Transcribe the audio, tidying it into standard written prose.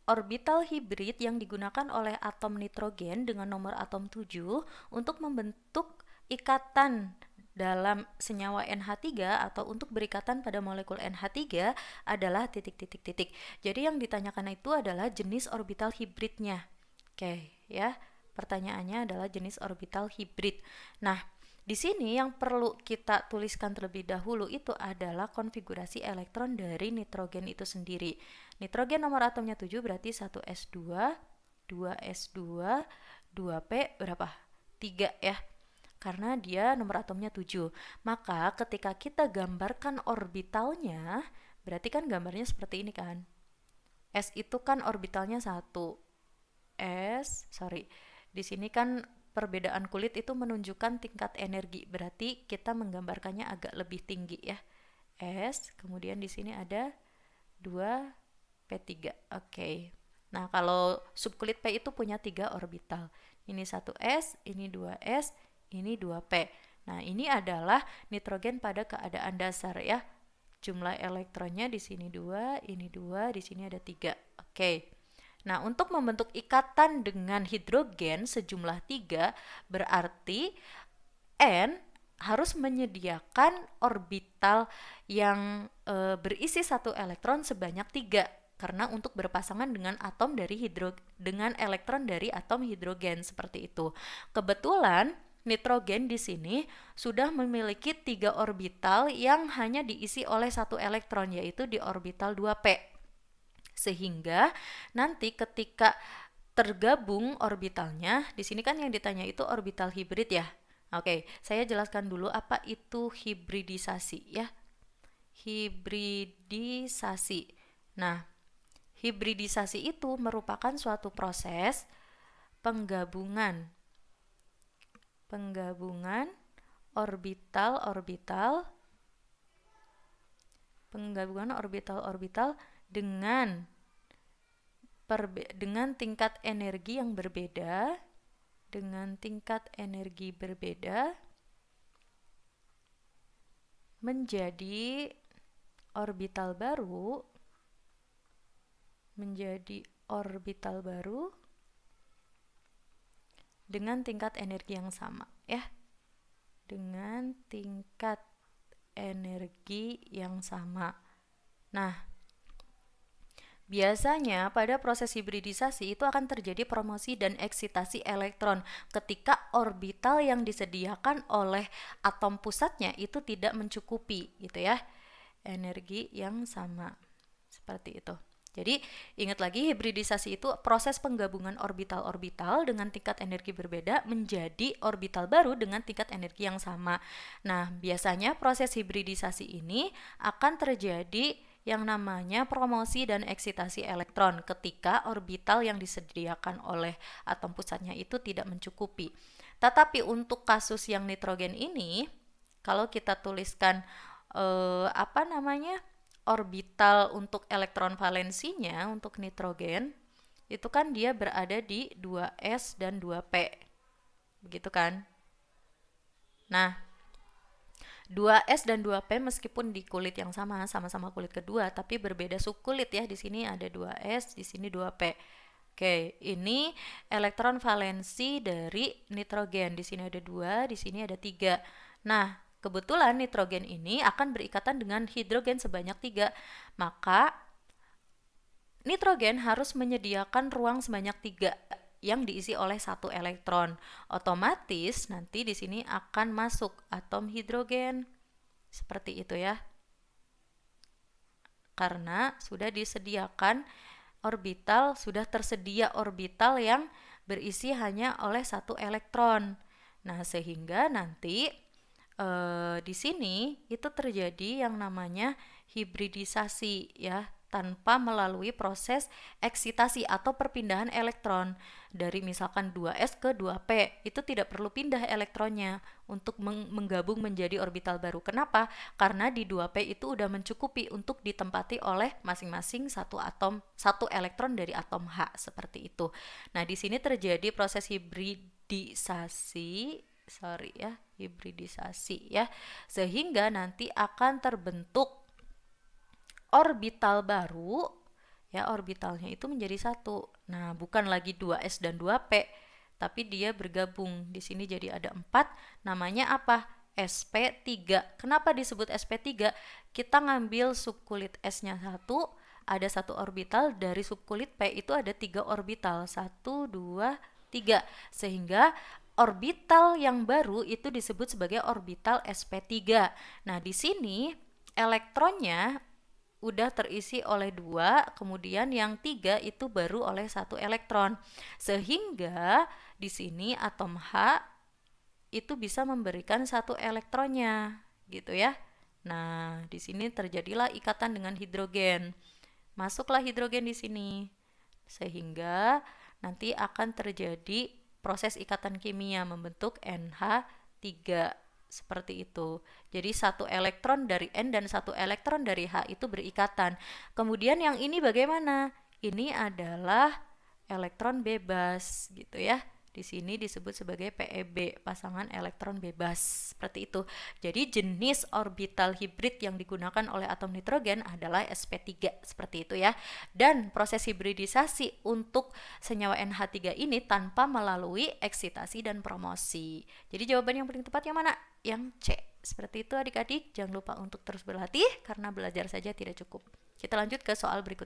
orbital hibrid yang digunakan oleh atom nitrogen dengan nomor atom 7 untuk membentuk ikatan dalam senyawa NH3 atau untuk berikatan pada molekul NH3 adalah titik-titik-titik. Jadi yang ditanyakan itu adalah jenis orbital hibridnya. Oke, ya. Pertanyaannya adalah jenis orbital hibrid. Nah, di sini yang perlu kita tuliskan terlebih dahulu itu adalah konfigurasi elektron dari nitrogen itu sendiri. Nitrogen nomor atomnya 7 berarti 1s2, 2s2, 2p berapa? 3 ya. Karena dia nomor atomnya 7. Maka ketika kita gambarkan orbitalnya, berarti kan gambarnya seperti ini kan. S itu kan orbitalnya 1. Di sini kan perbedaan kulit itu menunjukkan tingkat energi. Berarti kita menggambarkannya agak lebih tinggi ya. S, kemudian di sini ada 2p3. Oke. Nah, kalau subkulit P itu punya 3 orbital. Ini 1s, ini 2s, ini 2p. Nah, ini adalah nitrogen pada keadaan dasar ya. Jumlah elektronnya di sini 2, ini 2, di sini ada 3. Oke. Nah, untuk membentuk ikatan dengan hidrogen sejumlah 3, berarti N harus menyediakan orbital yang berisi 1 elektron sebanyak 3. Karena untuk berpasangan dengan atom dari dengan elektron dari atom hidrogen seperti itu. Kebetulan nitrogen di sini sudah memiliki 3 orbital yang hanya diisi oleh 1 elektron, yaitu di orbital 2p. Sehingga nanti ketika tergabung orbitalnya, di sini kan yang ditanya itu orbital hibrid ya. Oke, saya jelaskan dulu apa itu hibridisasi ya. Hibridisasi. Nah, hibridisasi itu merupakan suatu proses penggabungan orbital-orbital dengan tingkat energi yang berbeda, menjadi orbital baru dengan tingkat energi yang sama ya. Dengan tingkat energi yang sama. Nah, biasanya pada proses hibridisasi itu akan terjadi promosi dan eksitasi elektron ketika orbital yang disediakan oleh atom pusatnya itu tidak mencukupi gitu ya. Energi yang sama. Seperti itu. Jadi, ingat lagi hibridisasi itu proses penggabungan orbital-orbital dengan tingkat energi berbeda menjadi orbital baru dengan tingkat energi yang sama. Nah, biasanya proses hibridisasi ini akan terjadi yang namanya promosi dan eksitasi elektron ketika orbital yang disediakan oleh atom pusatnya itu tidak mencukupi. Tetapi untuk kasus yang nitrogen ini, kalau kita tuliskan orbital untuk elektron valensinya untuk nitrogen itu kan dia berada di 2s dan 2p. Begitu kan? Nah, 2s dan 2p meskipun di kulit yang sama-sama kulit kedua, tapi berbeda subkulit ya. Di sini ada 2s, di sini 2p. Oke, ini elektron valensi dari nitrogen. Di sini ada 2, di sini ada 3. Nah, kebetulan nitrogen ini akan berikatan dengan hidrogen sebanyak 3. Maka nitrogen harus menyediakan ruang sebanyak 3 yang diisi oleh 1 elektron. Otomatis nanti di sini akan masuk atom hidrogen. Seperti itu ya. Karena sudah tersedia orbital yang berisi hanya oleh 1 elektron. Nah, sehingga nanti di sini itu terjadi yang namanya hibridisasi ya, tanpa melalui proses eksitasi atau perpindahan elektron dari misalkan 2s ke 2p. Itu tidak perlu pindah elektronnya untuk menggabung menjadi orbital baru. Kenapa? Karena di 2p itu udah mencukupi untuk ditempati oleh masing-masing satu elektron dari atom H seperti itu. Nah, di sini terjadi proses hibridisasi ya, sehingga nanti akan terbentuk orbital baru ya orbitalnya itu menjadi satu. Nah, bukan lagi 2s dan 2p, tapi dia bergabung. Di sini jadi ada 4, namanya apa? sp3. Kenapa disebut sp3? Kita ngambil subkulit S-nya 1, ada 1 orbital, dari subkulit P itu ada 3 orbital, 1, 2, 3, sehingga orbital yang baru itu disebut sebagai orbital sp3. Nah, di sini elektronnya udah terisi oleh 2, kemudian yang 3 itu baru oleh 1 elektron. Sehingga di sini atom H itu bisa memberikan 1 elektronnya, gitu ya. Nah, di sini terjadilah ikatan dengan hidrogen. Masuklah hidrogen di sini. Sehingga nanti akan terjadi proses ikatan kimia membentuk NH3 seperti itu. Jadi 1 elektron dari N dan 1 elektron dari H itu berikatan. Kemudian yang ini bagaimana? Ini adalah elektron bebas gitu ya. Di sini disebut sebagai PEB, pasangan elektron bebas. Seperti itu. Jadi jenis orbital hibrid yang digunakan oleh atom nitrogen adalah sp3, seperti itu ya. Dan proses hibridisasi untuk senyawa NH3 ini tanpa melalui eksitasi dan promosi. Jadi jawaban yang paling tepat yang mana? Yang C. Seperti itu adik-adik, jangan lupa untuk terus berlatih karena belajar saja tidak cukup. Kita lanjut ke soal berikutnya.